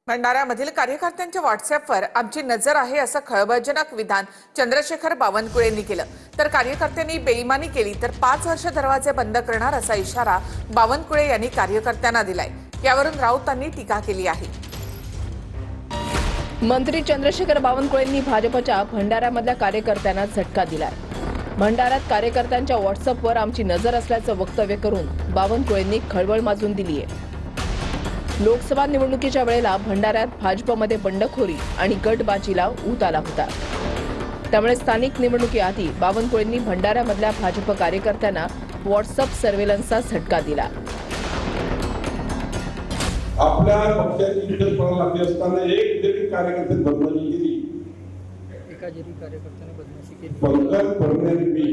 भंडाऱ्यामधील कार्यकर्त्यांच्या व्हॉट्सअॅपवर आमची नजर आहे असं खळबळजनक विधान चंद्रशेखर बावनकुळेंनी केलं। तर कार्यकर्त्यांनी बेईमानी केली तर 5 वर्ष दरवाजे बंद करणार असा इशारा बावनकुळे यांनी कार्यकर्त्यांना दिलाय। यावरून राऊतांनी टीका केली आहे। मंत्री चंद्रशेखर बावनकुळेंनी भाजपच्या भंडाऱ्यामधल्या कार्यकर्त्यांना झटका दिलाय। भंडाऱ्यात कार्यकर्त्यांच्या व्हॉट्सअॅपवर आमची नजर असल्याचं वक्तव्य करून बावनकुळेंनी खळबळ माजून दिली आहे। लोकसभा निवडणुकीच्या वेळेला भंडाऱ्यात भाजपमध्ये बंडखोरी आणि गटबाजीला ऊत आला होता। त्यामुळे स्थानिक निवडणुकीआधी बावनकुळेंनी भंडाऱ्यामधल्या भाजप कार्यकर्त्यांना व्हॉट्सअॅप सर्व्हेलन्सचा झटका दिला। आपल्या पक्षाची युद्ध लागली असताना एक जरी कार्यकर्ते बदनामी केली, एका जरी कार्यकर्त्याने बदमाशी केली, पंकज परनेर मी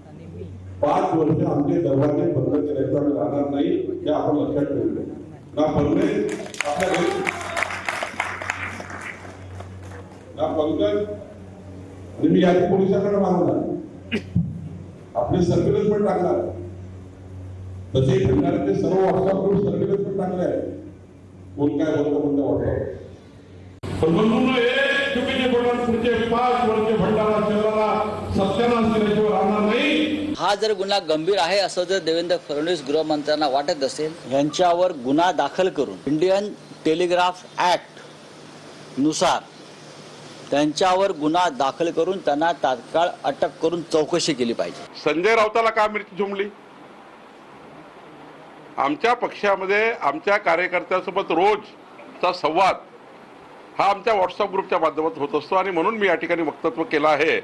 आणि मी 5 वर्ष आमचे दरवाजे बंद करायचा राहणार नाही, हे आपण लक्षात ठेवले ना। परनेर आपल्या घरी ना पंकज आणि मी यादी पोलिसांकडे मागणार, आपले सर्व्हिलन्स पण टाकणार, तसे भंडाऱ्याचे सर्व व्हॉट्सअप ग्रुप सर्व्हिलन्स पण टाकले आहे। कोण काय बोलतो कोणत्या वाटतं, पण म्हणून एक चुकीचे बोलणार पुढचे 5 वर्ष भंडारा शहराला सत्यानाश केल्याशिवाय राहणार नाही। हा जर गुन्हा गंभीर आहे असं जर देवेंद्र फडणवीस गृहमंत्र्यांना वाटत असेल, यांच्यावर गुन्हा दाखल करून इंडियन टेलिग्राफ ऍक्ट नुसार त्यांच्यावर गुन्हा दाखल करून त्यांना तात्काळ अटक करून चौकशी केली पाहिजे। संजय राऊताला का मिरची झोंबली? आमच्या पक्षामध्ये आमच्या कार्यकर्त्यांसोबत रोजचा संवाद हा आमच्या व्हॉट्सअप ग्रुपच्या माध्यमातून होत असतो आणि म्हणून मी या ठिकाणी वक्तव्य केलं आहे।